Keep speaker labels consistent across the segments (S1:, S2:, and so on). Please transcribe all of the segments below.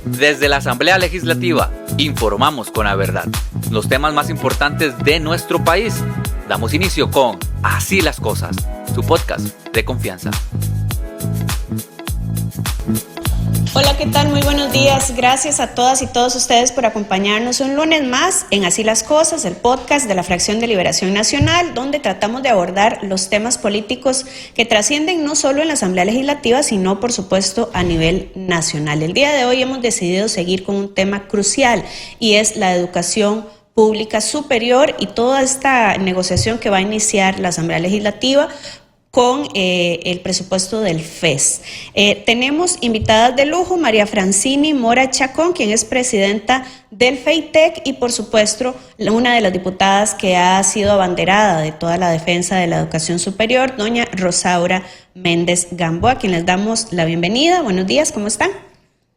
S1: Desde la Asamblea Legislativa, informamos con la verdad los temas más importantes de nuestro país. Damos inicio con Así las Cosas, su podcast de confianza.
S2: Hola, ¿qué tal? Muy buenos días. Gracias a todas y todos ustedes por acompañarnos un lunes más en Así las Cosas, el podcast de la Fracción de Liberación Nacional, donde tratamos de abordar los temas políticos que trascienden no solo en la Asamblea Legislativa, sino, por supuesto, a nivel nacional. El día de hoy hemos decidido seguir con un tema crucial y es la educación pública superior y toda esta negociación que va a iniciar la Asamblea Legislativa con el presupuesto del FES. Tenemos invitadas de lujo, María Francini Mora Chacón, quien es presidenta del FEITEC y por supuesto una de las diputadas que ha sido abanderada de toda la defensa de la educación superior, doña Rosaura Méndez Gamboa, a quien les damos la bienvenida. Buenos días, ¿cómo están?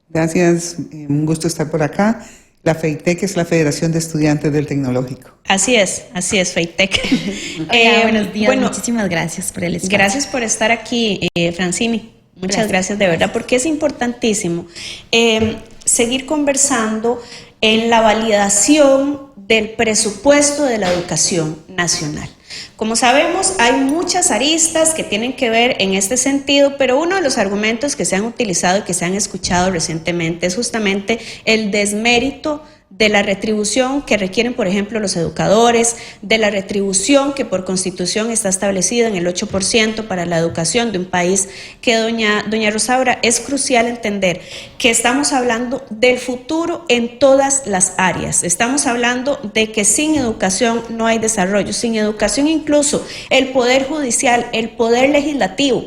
S3: Gracias, un gusto estar por acá. La FEITEC es la Federación de Estudiantes del Tecnológico.
S2: Así es, FEITEC.
S4: Hola, buenos días, muchísimas gracias por el espacio.
S2: Gracias por estar aquí, Francini. Muchas gracias de verdad, porque es importantísimo seguir conversando en la validación del presupuesto de la educación nacional. Como sabemos, hay muchas aristas que tienen que ver en este sentido, pero uno de los argumentos que se han utilizado y que se han escuchado recientemente es justamente el desmérito de la retribución que requieren, por ejemplo, los educadores, de la retribución que por Constitución está establecida en el 8% para la educación de un país que, doña Rosaura, es crucial entender que estamos hablando del futuro en todas las áreas. Estamos hablando de que sin educación no hay desarrollo, sin educación incluso el Poder Judicial, el Poder Legislativo,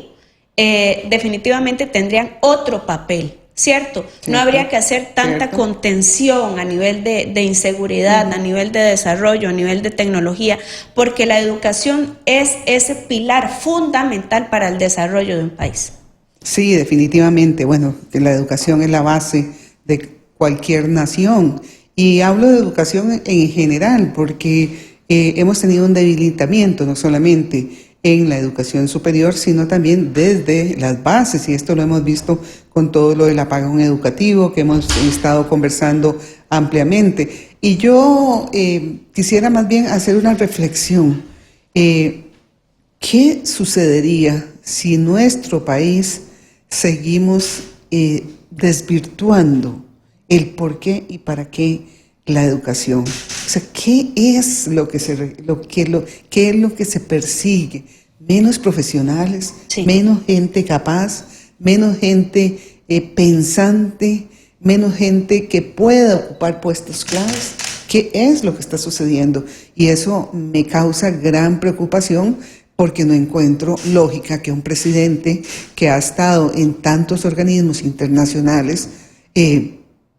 S2: definitivamente tendrían otro papel. ¿Cierto? No habría que hacer tanta contención a nivel de inseguridad, a nivel de desarrollo, a nivel de tecnología, porque la educación es ese pilar fundamental para el desarrollo de un país.
S3: Sí, definitivamente. Bueno, la educación es la base de cualquier nación. Y hablo de educación en general porque hemos tenido un debilitamiento, no solamente en la educación superior, sino también desde las bases, y esto lo hemos visto con todo lo del apagón educativo que hemos estado conversando ampliamente. Y yo quisiera más bien hacer una reflexión. ¿Qué sucedería si nuestro país seguimos desvirtuando el por qué y para qué la educación? O sea, ¿qué es lo que se persigue? Menos profesionales, sí. Menos gente capaz, menos gente pensante, menos gente que pueda ocupar puestos claves. ¿Qué es lo que está sucediendo? Y eso me causa gran preocupación porque no encuentro lógica que un presidente que ha estado en tantos organismos internacionales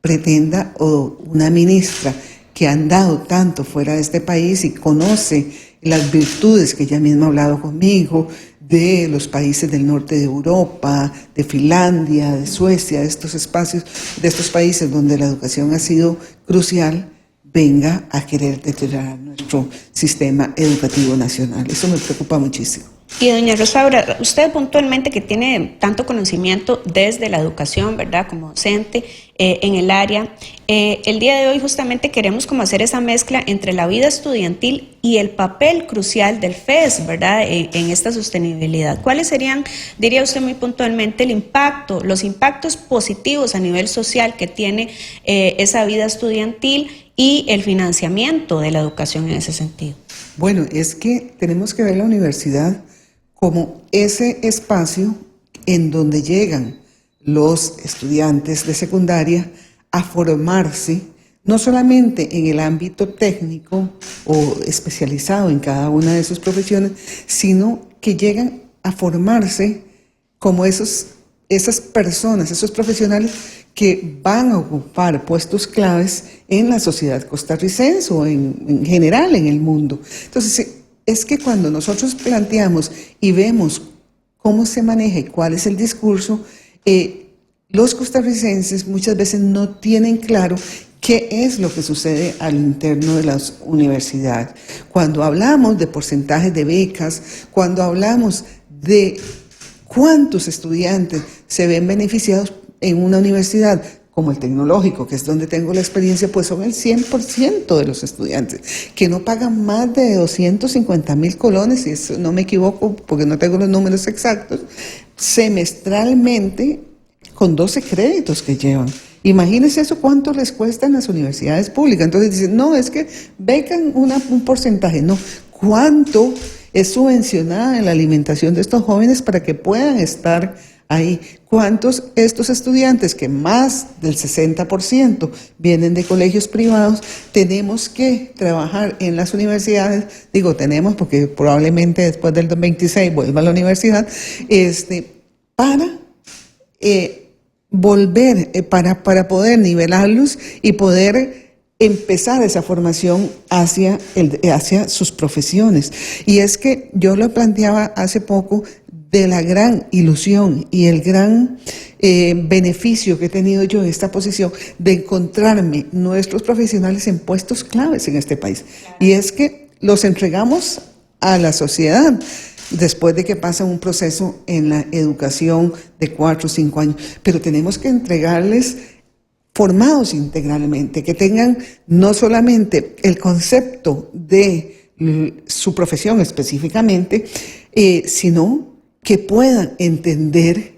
S3: pretenda, o una ministra que ha andado tanto fuera de este país y conoce las virtudes que ella misma ha hablado conmigo, de los países del norte de Europa, de Finlandia, de Suecia, de estos espacios, de estos países donde la educación ha sido crucial, venga a querer deteriorar nuestro sistema educativo nacional. Eso me preocupa muchísimo.
S2: Y doña Rosaura, usted puntualmente que tiene tanto conocimiento desde la educación, ¿verdad?, como docente en el área, el día de hoy justamente queremos como hacer esa mezcla entre la vida estudiantil y el papel crucial del FES, ¿verdad?, en esta sostenibilidad. ¿Cuáles serían, diría usted muy puntualmente, los impactos positivos a nivel social que tiene esa vida estudiantil y el financiamiento de la educación en ese sentido?
S3: Bueno, es que tenemos que ver la universidad como ese espacio en donde llegan los estudiantes de secundaria a formarse, no solamente en el ámbito técnico o especializado en cada una de sus profesiones, sino que llegan a formarse como esas personas, esos profesionales que van a ocupar puestos claves en la sociedad costarricense o en general en el mundo. Entonces, es que cuando nosotros planteamos y vemos cómo se maneja y cuál es el discurso, los costarricenses muchas veces no tienen claro qué es lo que sucede al interno de las universidades. Cuando hablamos de porcentajes de becas, cuando hablamos de cuántos estudiantes se ven beneficiados, en una universidad como el tecnológico, que es donde tengo la experiencia, pues son el 100% de los estudiantes, que no pagan más de 250,000 colones, si eso no me equivoco, porque no tengo los números exactos, semestralmente, con 12 créditos que llevan. Imagínense eso cuánto les cuesta en las universidades públicas. Entonces dicen, no, es que becan un porcentaje. No, ¿cuánto es subvencionada en la alimentación de estos jóvenes para que puedan estar ahí? ¿Cuántos estos estudiantes, que más del 60% vienen de colegios privados, tenemos que trabajar en las universidades? Digo, tenemos porque probablemente después del 26 vuelva a la universidad, para volver, para poder nivelarlos y poder empezar esa formación hacia sus profesiones. Y es que yo lo planteaba hace poco, de la gran ilusión y el gran beneficio que he tenido yo en esta posición de encontrarme nuestros profesionales en puestos claves en este país. Y es que los entregamos a la sociedad después de que pasan un proceso en la educación de 4 o 5 años. Pero tenemos que entregarles formados integralmente, que tengan no solamente el concepto de su profesión específicamente, sino que puedan entender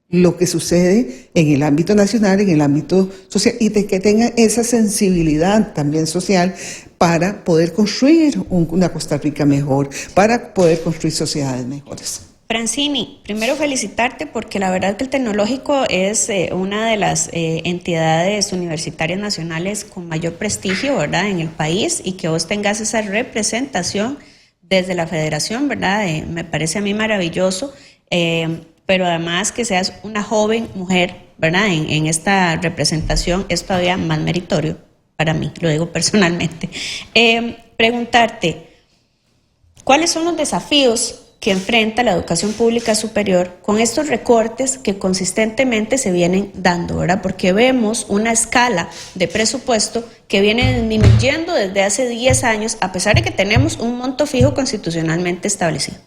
S3: lo que sucede en el ámbito nacional, en el ámbito social, y de que tengan esa sensibilidad también social para poder construir una Costa Rica mejor, para poder construir sociedades mejores.
S2: Francini, primero felicitarte porque la verdad que el Tecnológico es una de las entidades universitarias nacionales con mayor prestigio, ¿verdad?, en el país, y que vos tengas esa representación desde la federación, ¿verdad? Me parece a mí maravilloso, pero además que seas una joven mujer, ¿verdad?, en esta representación es todavía más meritorio para mí, lo digo personalmente. Preguntarte, ¿cuáles son los desafíos que enfrenta la educación pública superior con estos recortes que consistentemente se vienen dando, ¿verdad? Porque vemos una escala de presupuesto que viene disminuyendo desde hace 10 años, a pesar de que tenemos un monto fijo constitucionalmente establecido.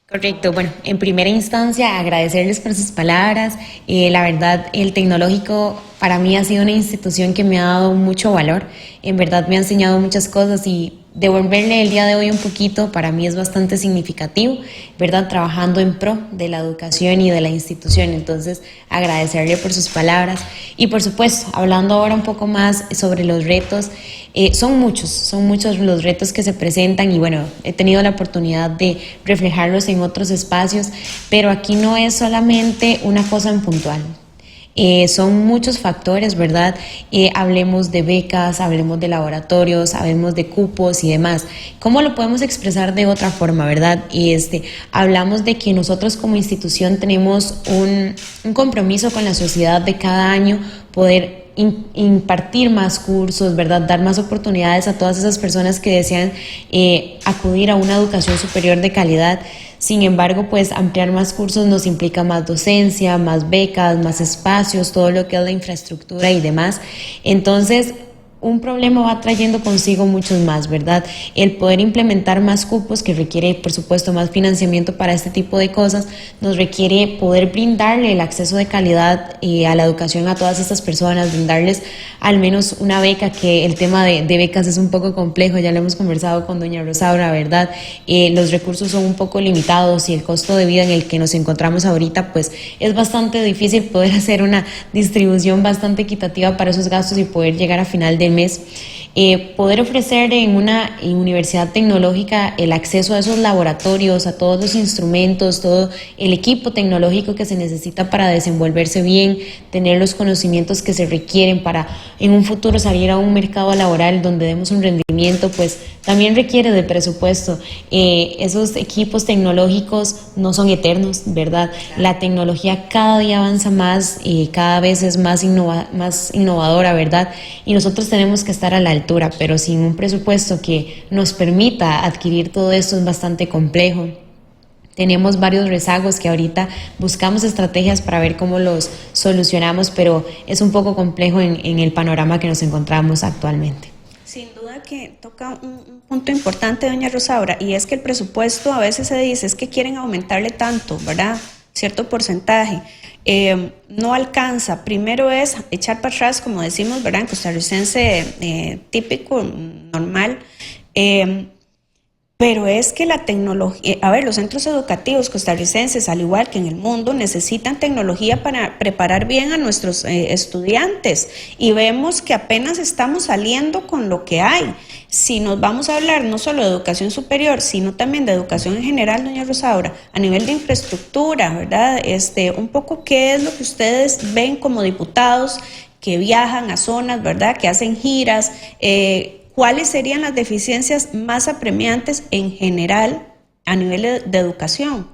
S4: Correcto. Bueno, en primera instancia, agradecerles por sus palabras. La verdad, el Tecnológico para mí ha sido una institución que me ha dado mucho valor. En verdad me ha enseñado muchas cosas y devolverle el día de hoy un poquito para mí es bastante significativo, ¿verdad? Trabajando en pro de la educación y de la institución. Entonces, agradecerle por sus palabras. Y por supuesto, hablando ahora un poco más sobre los retos, son muchos los retos que se presentan y bueno, he tenido la oportunidad de reflejarlos en otros espacios, pero aquí no es solamente una cosa en puntual. Son muchos factores, ¿verdad? Hablemos de becas, hablemos de laboratorios, hablemos de cupos y demás. ¿Cómo lo podemos expresar de otra forma, verdad? Hablamos de que nosotros como institución tenemos un compromiso con la sociedad de cada año poder impartir más cursos, ¿verdad? Dar más oportunidades a todas esas personas que desean acudir a una educación superior de calidad. Sin embargo, pues ampliar más cursos nos implica más docencia, más becas, más espacios, todo lo que es la infraestructura y demás. Entonces, un problema va trayendo consigo muchos más, ¿verdad? El poder implementar más cupos, que requiere, por supuesto, más financiamiento para este tipo de cosas, nos requiere poder brindarle el acceso de calidad a la educación a todas estas personas, brindarles al menos una beca, que el tema de becas es un poco complejo, ya lo hemos conversado con doña Rosaura, ¿verdad? Los recursos son un poco limitados y el costo de vida en el que nos encontramos ahorita, pues es bastante difícil poder hacer una distribución bastante equitativa para esos gastos y poder llegar a final de mes. Poder ofrecer en una universidad tecnológica el acceso a esos laboratorios, a todos los instrumentos, todo el equipo tecnológico que se necesita para desenvolverse bien, tener los conocimientos que se requieren para en un futuro salir a un mercado laboral donde demos un rendimiento, pues también requiere de presupuesto. Esos equipos tecnológicos no son eternos, ¿verdad? La tecnología cada día avanza más y cada vez es más innovadora, ¿verdad? Y nosotros tenemos que estar a la altura, pero sin un presupuesto que nos permita adquirir todo esto es bastante complejo. Tenemos varios rezagos que ahorita buscamos estrategias para ver cómo los solucionamos, pero es un poco complejo en el panorama que nos encontramos actualmente.
S2: Sin duda que toca un punto importante, doña Rosaura, y es que el presupuesto a veces se dice es que quieren aumentarle tanto, ¿verdad? Cierto porcentaje. no alcanza. Primero es echar para atrás, como decimos, ¿verdad? En costarricense típico, normal. Pero es que la tecnología, los centros educativos costarricenses, al igual que en el mundo, necesitan tecnología para preparar bien a nuestros estudiantes, y vemos que apenas estamos saliendo con lo que hay. Si nos vamos a hablar no solo de educación superior, sino también de educación en general, doña Rosaura, a nivel de infraestructura, ¿verdad? Un poco qué es lo que ustedes ven como diputados que viajan a zonas, ¿verdad? Que hacen giras, ¿cuáles serían las deficiencias más apremiantes en general a nivel de educación?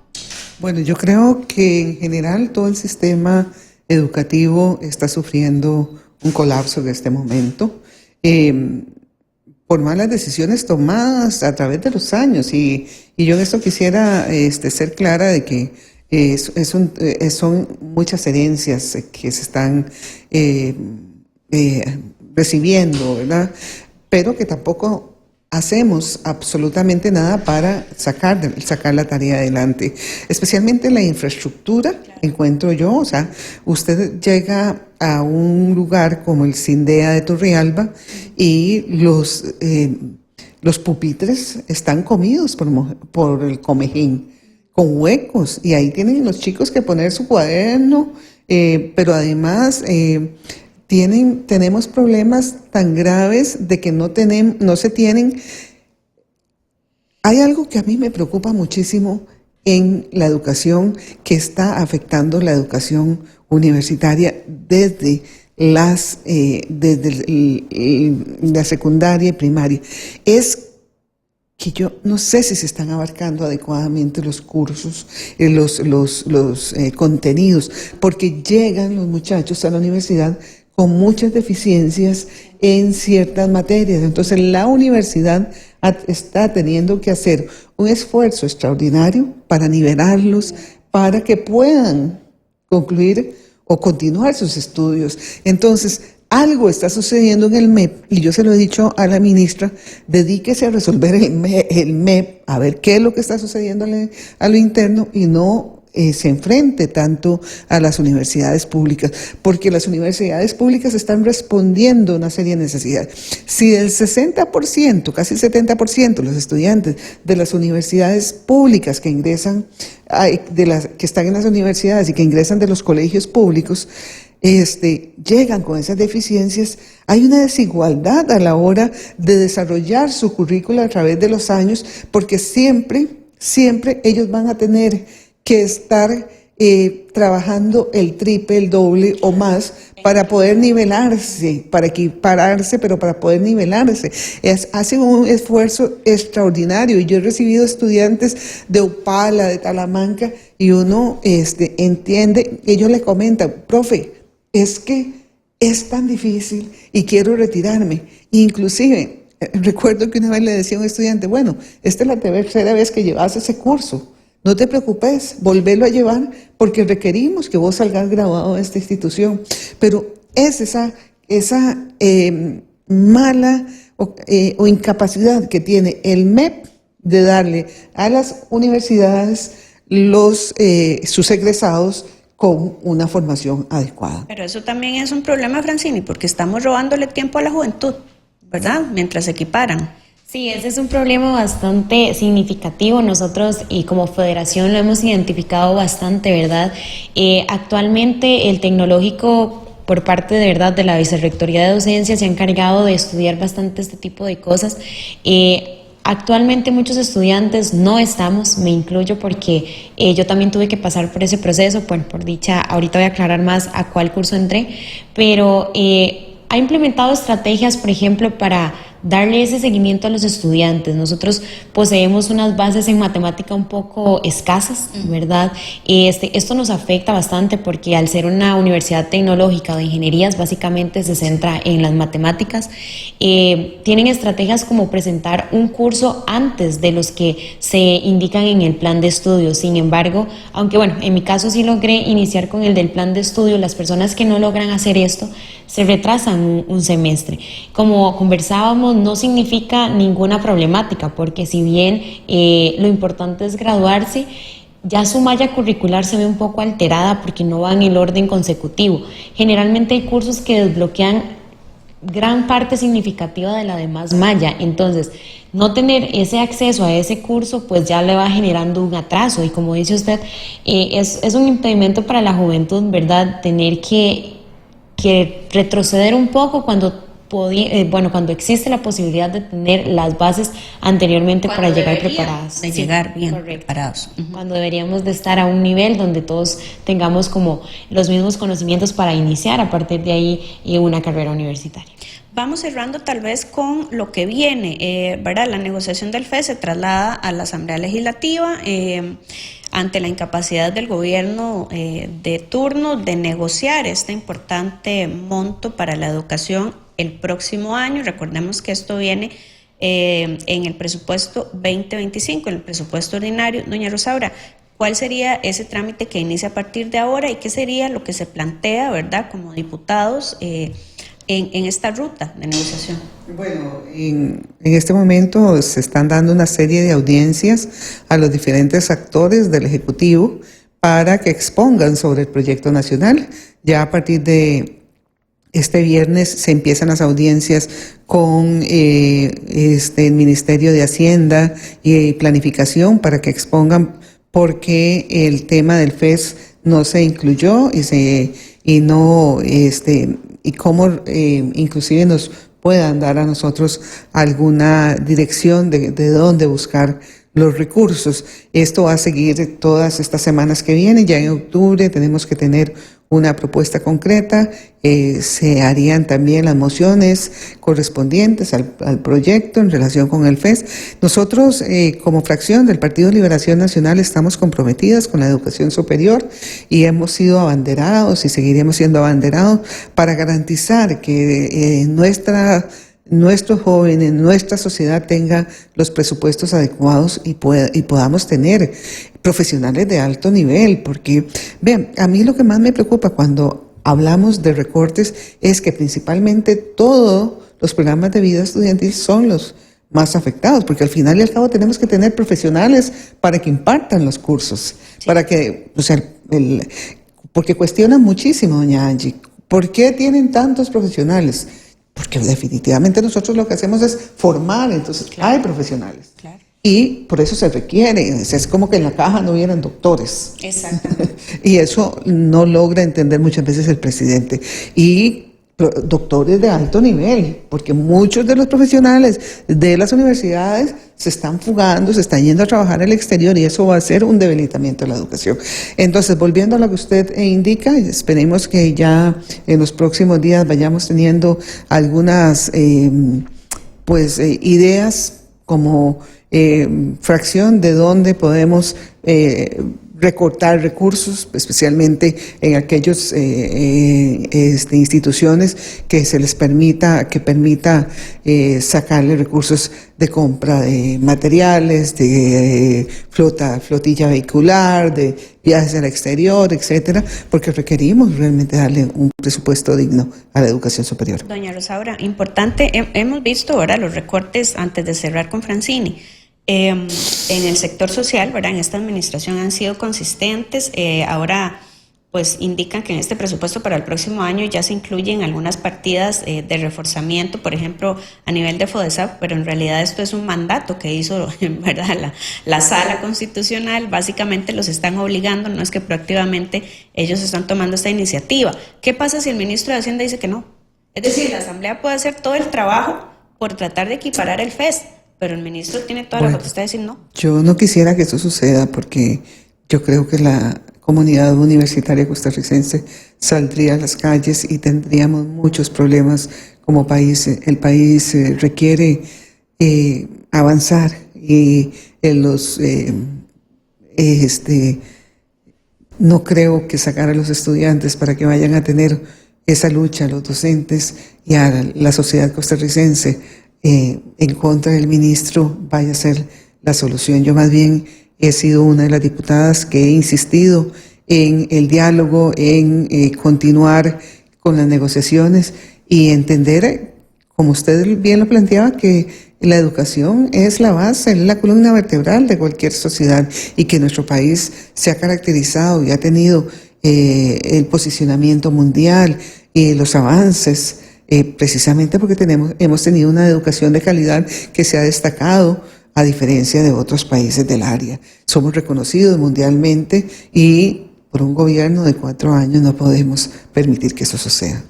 S3: Bueno, yo creo que en general todo el sistema educativo está sufriendo un colapso en este momento, por malas decisiones tomadas a través de los años. Y yo en esto quisiera ser clara de que son muchas herencias que se están recibiendo, ¿verdad? Pero que tampoco hacemos absolutamente nada para sacar la tarea adelante, especialmente la infraestructura, encuentro yo. O sea, usted llega a un lugar como el CINDEA de Turrialba y los pupitres están comidos por el comejín, con huecos, y ahí tienen los chicos que poner su cuaderno, pero además tenemos problemas tan graves de que no se tienen. Hay algo que a mí me preocupa muchísimo en la educación, que está afectando la educación universitaria desde la secundaria y primaria. Es que yo no sé si se están abarcando adecuadamente los cursos, los contenidos, porque llegan los muchachos a la universidad con muchas deficiencias en ciertas materias. Entonces la universidad está teniendo que hacer un esfuerzo extraordinario para nivelarlos, para que puedan concluir o continuar sus estudios. Entonces, algo está sucediendo en el MEP, y yo se lo he dicho a la ministra: dedíquese a resolver el MEP, a ver qué es lo que está sucediendo a lo interno, y no se enfrente tanto a las universidades públicas, porque las universidades públicas están respondiendo a una serie de necesidades. Si el 60%, casi el 70% de los estudiantes de las universidades públicas que ingresan, que están en las universidades y que ingresan de los colegios públicos, llegan con esas deficiencias, hay una desigualdad a la hora de desarrollar su currícula a través de los años, porque siempre ellos van a tener que estar trabajando el triple, el doble o más para poder nivelarse, para equipararse, pero para poder nivelarse. Hace un esfuerzo extraordinario, y yo he recibido estudiantes de Upala, de Talamanca, y uno entiende, ellos le comentan: profe, es que es tan difícil y quiero retirarme. Inclusive, recuerdo que una vez le decía a un estudiante: bueno, esta es la tercera vez que llevas ese curso, no te preocupes, volverlo a llevar, porque requerimos que vos salgas graduado de esta institución. Pero es esa mala o incapacidad que tiene el MEP de darle a las universidades sus egresados con una formación adecuada.
S2: Pero eso también es un problema, Francini, porque estamos robándole tiempo a la juventud, ¿verdad? Mientras se equiparan.
S4: Sí, ese es un problema bastante significativo. Nosotros y como federación lo hemos identificado bastante, ¿verdad? Actualmente el tecnológico, por parte de verdad de la Vicerrectoría de Docencia, se ha encargado de estudiar bastante este tipo de cosas. Actualmente muchos estudiantes no estamos, me incluyo porque yo también tuve que pasar por ese proceso. Bueno, por dicha, ahorita voy a aclarar más a cuál curso entré, pero ha implementado estrategias, por ejemplo, para darle ese seguimiento a los estudiantes. Nosotros poseemos unas bases en matemática un poco escasas, ¿verdad? Esto nos afecta bastante porque al ser una universidad tecnológica o de ingenierías, básicamente se centra en las matemáticas. Tienen estrategias como presentar un curso antes de los que se indican en el plan de estudio. Sin embargo, aunque bueno, en mi caso sí logré iniciar con el del plan de estudio, las personas que no logran hacer esto se retrasan un semestre. Como conversábamos, no significa ninguna problemática, porque si bien lo importante es graduarse, ya su malla curricular se ve un poco alterada porque no va en el orden consecutivo. Generalmente hay cursos que desbloquean gran parte significativa de la demás malla, entonces no tener ese acceso a ese curso pues ya le va generando un atraso, y como dice usted, es un impedimento para la juventud, ¿verdad? Tener que retroceder un poco cuando existe la posibilidad de tener las bases anteriormente para llegar preparados.
S2: De llegar bien
S4: correcto.
S2: preparados.
S4: Cuando deberíamos de estar a un nivel donde todos tengamos como los mismos conocimientos para iniciar a partir de ahí una carrera universitaria.
S2: Vamos cerrando tal vez con lo que viene, ¿verdad? La negociación del FES se traslada a la Asamblea Legislativa ante la incapacidad del gobierno de turno de negociar este importante monto para la educación el próximo año. Recordemos que esto viene en el presupuesto 2025, en el presupuesto ordinario. Doña Rosaura, ¿cuál sería ese trámite que inicia a partir de ahora y qué sería lo que se plantea, ¿verdad?, como diputados en esta ruta de negociación?
S3: Bueno, en este momento se están dando una serie de audiencias a los diferentes actores del Ejecutivo para que expongan sobre el proyecto nacional. Ya a partir de este viernes se empiezan las audiencias con el Ministerio de Hacienda y Planificación para que expongan por qué el tema del FES no se incluyó y cómo inclusive nos puedan dar a nosotros alguna dirección de dónde buscar los recursos. Esto va a seguir todas estas semanas que vienen. Ya en octubre tenemos que tener una propuesta concreta. Se harían también las mociones correspondientes al proyecto en relación con el FES. Nosotros, como fracción del Partido de Liberación Nacional, estamos comprometidas con la educación superior y hemos sido abanderados y seguiremos siendo abanderados para garantizar que nuestros jóvenes, nuestra sociedad tenga los presupuestos adecuados y podamos tener profesionales de alto nivel, porque, vean, a mí lo que más me preocupa cuando hablamos de recortes es que principalmente todos los programas de vida estudiantil son los más afectados, porque al final y al cabo tenemos que tener profesionales para que impartan los cursos, sí. Para que, porque cuestionan muchísimo, doña Angie, ¿por qué tienen tantos profesionales? Porque definitivamente nosotros lo que hacemos es formar, entonces claro, hay profesionales. Claro. Y por eso se requiere, es como que en la caja no hubieran doctores.
S2: Exactamente.
S3: Y eso no logra entender muchas veces el presidente. Y doctores de alto nivel, porque muchos de los profesionales de las universidades se están fugando, se están yendo a trabajar al exterior y eso va a ser un debilitamiento de la educación. Entonces, volviendo a lo que usted indica, esperemos que ya en los próximos días vayamos teniendo algunas ideas como fracción de dónde podemos recortar recursos, especialmente en aquellas instituciones que se les permita sacarle recursos de compra de materiales, de flotilla vehicular, de viajes al exterior, etcétera, porque requerimos realmente darle un presupuesto digno a la educación superior.
S2: Doña Rosaura, importante, hemos visto ahora los recortes antes de cerrar con Francini. En el sector social, ¿verdad?, en esta administración han sido consistentes. Ahora pues indican que en este presupuesto para el próximo año ya se incluyen algunas partidas de reforzamiento, por ejemplo, a nivel de FODESAP, pero en realidad esto es un mandato que hizo, ¿verdad?, la Sala Constitucional. Básicamente los están obligando, no es que proactivamente ellos están tomando esta iniciativa. ¿Qué pasa si el ministro de Hacienda dice que no? Es decir, la Asamblea puede hacer todo el trabajo por tratar de equiparar el FES, pero el ministro tiene toda la potestad de decir no.
S3: Yo no quisiera que eso suceda porque yo creo que la comunidad universitaria costarricense saldría a las calles y tendríamos muchos problemas como país. El país requiere avanzar y no creo que sacar a los estudiantes para que vayan a tener esa lucha a los docentes y a la sociedad costarricense en contra del ministro vaya a ser la solución. Yo más bien he sido una de las diputadas que he insistido en el diálogo, en continuar con las negociaciones y entender como usted bien lo planteaba, que la educación es la base, es la columna vertebral de cualquier sociedad y que nuestro país se ha caracterizado y ha tenido el posicionamiento mundial y los avances, precisamente porque hemos tenido una educación de calidad que se ha destacado a diferencia de otros países del área. Somos reconocidos mundialmente y por un gobierno de 4 años no podemos permitir que eso suceda.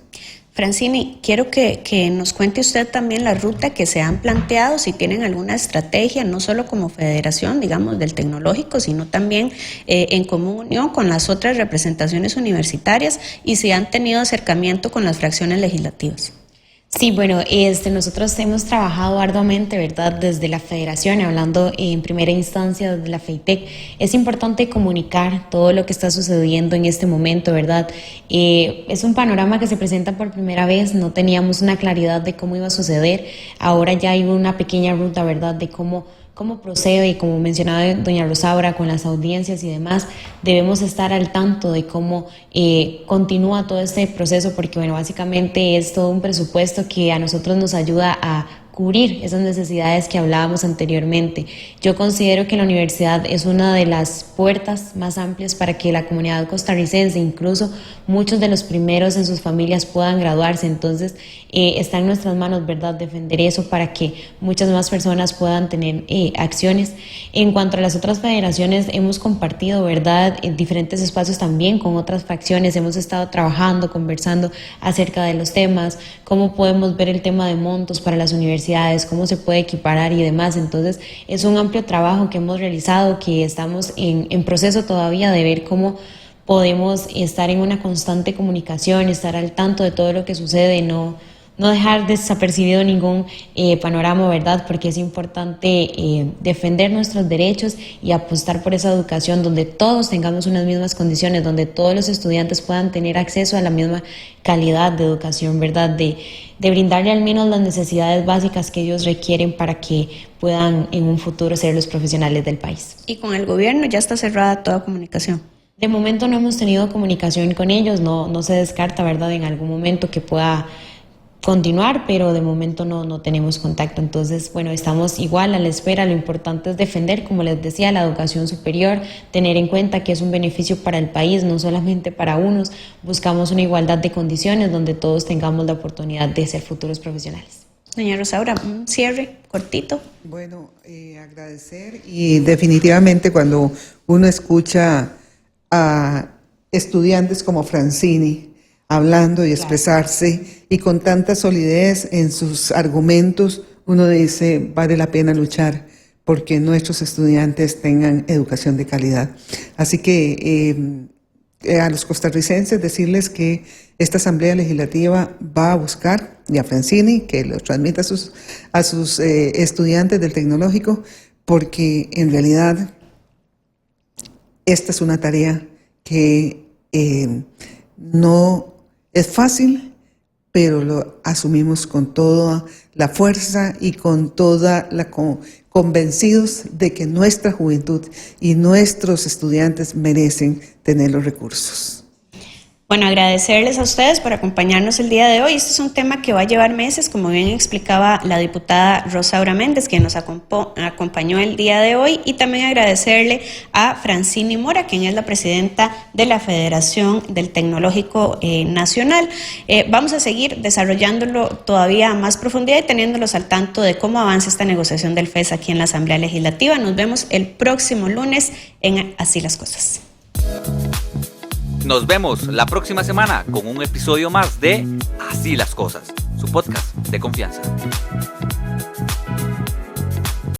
S2: Francini, quiero que nos cuente usted también la ruta que se han planteado, si tienen alguna estrategia, no solo como federación, digamos, del tecnológico, sino también en comunión con las otras representaciones universitarias y si han tenido acercamiento con las fracciones legislativas.
S4: Sí, bueno, nosotros hemos trabajado arduamente, ¿verdad? Desde la federación, hablando en primera instancia desde la FEITEC. Es importante comunicar todo lo que está sucediendo en este momento, ¿verdad? Es un panorama que se presenta por primera vez, no teníamos una claridad de cómo iba a suceder. Ahora ya hay una pequeña ruta, ¿verdad? De cómo procede, y como mencionaba doña Rosaura, con las audiencias y demás, debemos estar al tanto de cómo continúa todo este proceso, porque bueno, básicamente es todo un presupuesto que a nosotros nos ayuda a cubrir esas necesidades que hablábamos anteriormente. Yo considero que la universidad es una de las puertas más amplias para que la comunidad costarricense, incluso muchos de los primeros en sus familias, puedan graduarse. Entonces está en nuestras manos, ¿verdad?, defender eso para que muchas más personas puedan tener acciones. En cuanto a las otras federaciones, hemos compartido, ¿verdad?, en diferentes espacios también con otras facciones. Hemos estado trabajando, conversando acerca de los temas, cómo podemos ver el tema de montos para las universidades, cómo se puede equiparar y demás. Entonces es un amplio trabajo que hemos realizado, que estamos en proceso todavía de ver cómo podemos estar en una constante comunicación, estar al tanto de todo lo que sucede, no dejar desapercibido ningún panorama, ¿verdad? Porque es importante defender nuestros derechos y apostar por esa educación donde todos tengamos unas mismas condiciones, donde todos los estudiantes puedan tener acceso a la misma calidad de educación, ¿verdad? De brindarle al menos las necesidades básicas que ellos requieren para que puedan en un futuro ser los profesionales del país.
S2: ¿Y con el gobierno ya está cerrada toda comunicación?
S4: De momento no hemos tenido comunicación con ellos, no se descarta, ¿verdad?, en algún momento que pueda continuar, pero de momento no tenemos contacto. Entonces, bueno, estamos igual a la espera. Lo importante es defender, como les decía, la educación superior, tener en cuenta que es un beneficio para el país, no solamente para unos. Buscamos una igualdad de condiciones donde todos tengamos la oportunidad de ser futuros profesionales.
S2: Doña Rosaura, un cierre cortito.
S3: Bueno, agradecer, y definitivamente cuando uno escucha a estudiantes como Francini hablando y expresarse y con tanta solidez en sus argumentos, uno dice, vale la pena luchar porque nuestros estudiantes tengan educación de calidad. Así que a los costarricenses decirles que esta Asamblea Legislativa va a buscar, y a Francini, que lo transmita a sus estudiantes del tecnológico, porque en realidad esta es una tarea que no es fácil, pero lo asumimos con toda la fuerza y con toda la convencidos de que nuestra juventud y nuestros estudiantes merecen tener los recursos.
S2: Bueno, agradecerles a ustedes por acompañarnos el día de hoy. Este es un tema que va a llevar meses, como bien explicaba la diputada Rosaura Méndez, que nos acompañó el día de hoy, y también agradecerle a Francini Mora, quien es la presidenta de la Federación del Tecnológico Nacional. Vamos a seguir desarrollándolo todavía a más profundidad y teniéndolos al tanto de cómo avanza esta negociación del FES aquí en la Asamblea Legislativa. Nos vemos el próximo lunes en Así las Cosas.
S1: Nos vemos la próxima semana con un episodio más de Así las Cosas, su podcast de confianza.